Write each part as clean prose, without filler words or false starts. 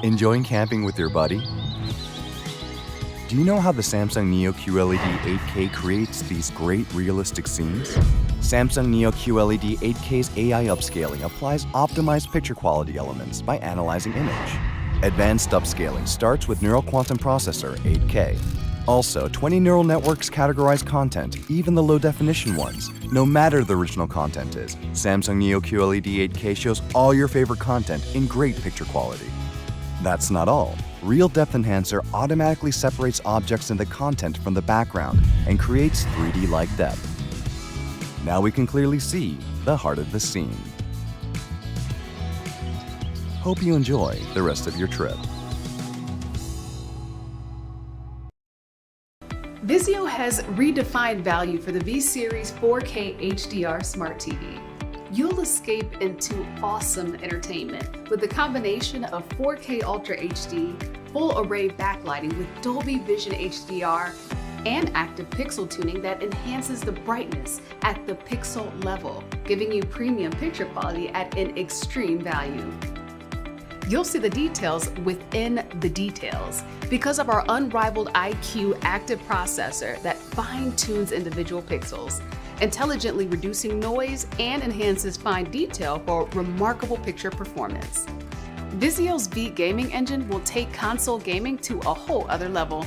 Enjoying camping with your buddy? Do you know how the Samsung NEO QLED 8K creates these great realistic scenes? Samsung NEO QLED 8K's AI upscaling applies optimized picture quality elements by analyzing image. Advanced upscaling starts with Neural Quantum Processor 8K. Also, 20 neural networks categorize content, even the low-definition ones. No matter the original content is, Samsung NEO QLED 8K shows all your favorite content in great picture quality. That's not all. Real Depth Enhancer automatically separates objects in the content from the background and creates 3D-like depth. Now we can clearly see the heart of the scene. Hope you enjoy the rest of your trip. VIZIO has redefined value for the V-Series 4K HDR Smart TV. You'll escape into awesome entertainment with the combination of 4K Ultra HD, full array backlighting with Dolby Vision HDR, and active pixel tuning that enhances the brightness at the pixel level, giving you premium picture quality at an extreme value. You'll see the details within the details because of our unrivaled IQ active processor that fine-tunes individual pixels, intelligently reducing noise and enhances fine detail for remarkable picture performance. VIZIO's V gaming engine will take console gaming to a whole other level.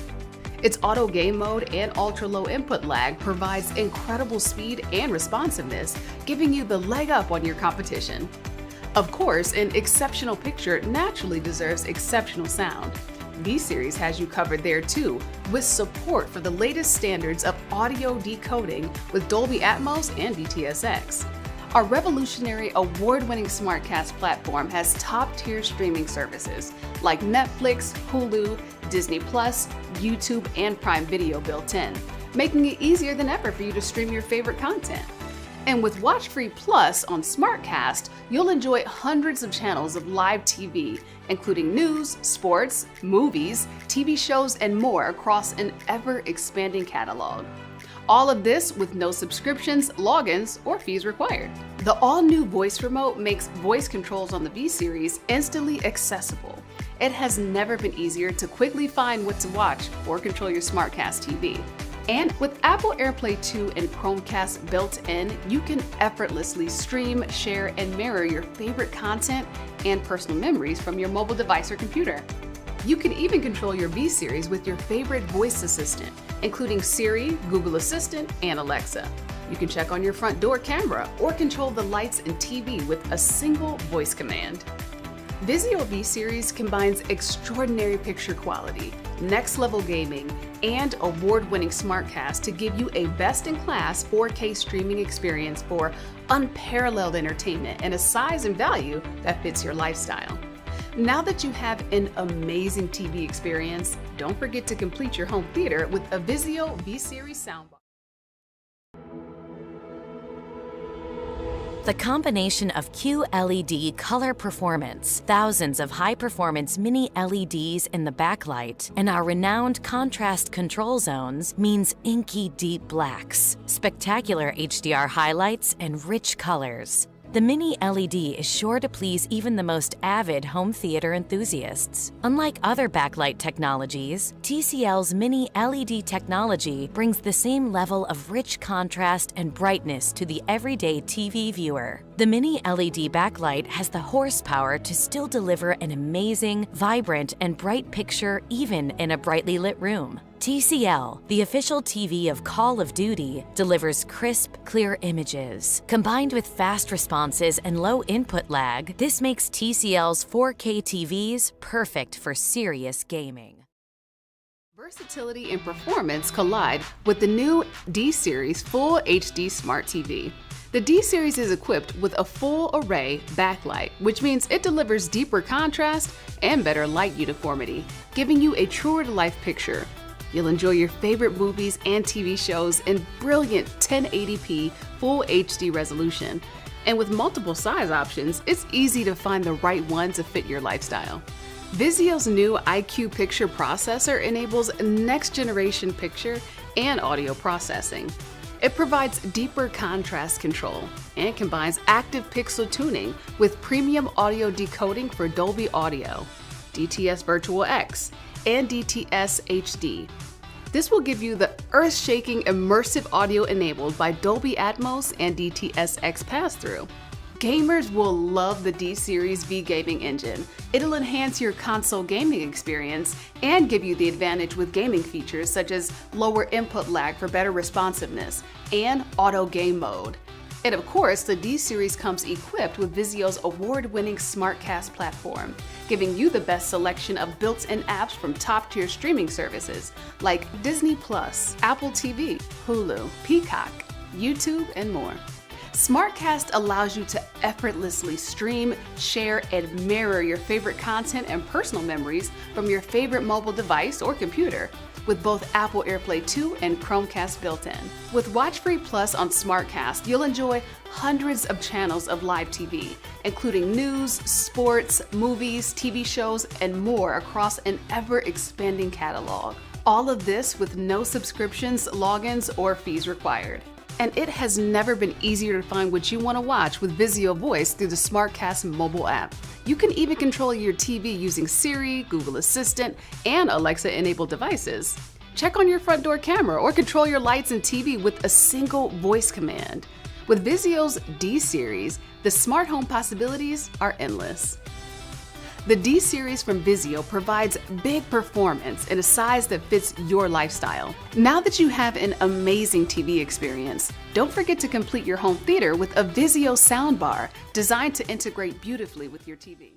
Its auto game mode and ultra-low input lag provides incredible speed and responsiveness, giving you the leg up on your competition. Of course, an exceptional picture naturally deserves exceptional sound. V-Series has you covered there too, with support for the latest standards of audio decoding with Dolby Atmos and DTS:X. Our revolutionary award-winning SmartCast platform has top-tier streaming services like Netflix, Hulu, Disney+, YouTube, and Prime Video built in, making it easier than ever for you to stream your favorite content. And with WatchFree Plus on SmartCast, you'll enjoy hundreds of channels of live TV, including news, sports, movies, TV shows, and more across an ever-expanding catalog. All of this with no subscriptions, logins, or fees required. The all-new voice remote makes voice controls on the V-Series instantly accessible. It has never been easier to quickly find what to watch or control your SmartCast TV. And with Apple AirPlay 2 and Chromecast built in, you can effortlessly stream, share, and mirror your favorite content and personal memories from your mobile device or computer. You can even control your V-Series with your favorite voice assistant, including Siri, Google Assistant, and Alexa. You can check on your front door camera or control the lights and TV with a single voice command. VIZIO V-Series combines extraordinary picture quality, next-level gaming, and award-winning SmartCast to give you a best-in-class 4K streaming experience for unparalleled entertainment and a size and value that fits your lifestyle. Now that you have an amazing TV experience, don't forget to complete your home theater with a VIZIO V-Series soundbar. The combination of QLED color performance, thousands of high-performance mini LEDs in the backlight, and our renowned contrast control zones means inky deep blacks, spectacular HDR highlights, and rich colors. The mini LED is sure to please even the most avid home theater enthusiasts. Unlike other backlight technologies, TCL's mini LED technology brings the same level of rich contrast and brightness to the everyday TV viewer. The mini LED backlight has the horsepower to still deliver an amazing, vibrant, and bright picture even in a brightly lit room. TCL, the official TV of Call of Duty, delivers crisp, clear images. Combined with fast responses and low input lag, this makes TCL's 4K TVs perfect for serious gaming. Versatility and performance collide with the new D-Series Full HD Smart TV. The D-Series is equipped with a full array backlight, which means it delivers deeper contrast and better light uniformity, giving you a truer-to-life picture. You'll enjoy your favorite movies and TV shows in brilliant 1080p Full HD resolution. And with multiple size options, it's easy to find the right one to fit your lifestyle. VIZIO's new IQ picture processor enables next-generation picture and audio processing. It provides deeper contrast control and combines active pixel tuning with premium audio decoding for Dolby audio. DTS Virtual X, and DTS HD. This will give you the earth-shaking immersive audio enabled by Dolby Atmos and DTS-X pass-through. Gamers will love the D-Series V gaming engine. It'll enhance your console gaming experience and give you the advantage with gaming features such as lower input lag for better responsiveness and auto game mode. And of course, the D-Series comes equipped with VIZIO's award-winning SmartCast platform, giving you the best selection of built-in apps from top-tier streaming services like Disney+, Apple TV, Hulu, Peacock, YouTube, and more. SmartCast allows you to effortlessly stream, share, and mirror your favorite content and personal memories from your favorite mobile device or computer, with both Apple AirPlay 2 and Chromecast built in. With WatchFree Plus on SmartCast, you'll enjoy hundreds of channels of live TV, including news, sports, movies, TV shows, and more across an ever-expanding catalog. All of this with no subscriptions, logins, or fees required. And it has never been easier to find what you want to watch with VIZIO Voice through the SmartCast mobile app. You can even control your TV using Siri, Google Assistant, and Alexa-enabled devices. Check on your front door camera or control your lights and TV with a single voice command. With VIZIO's D-Series, the smart home possibilities are endless. The D-Series from VIZIO provides big performance in a size that fits your lifestyle. Now that you have an amazing TV experience, don't forget to complete your home theater with a VIZIO soundbar designed to integrate beautifully with your TV.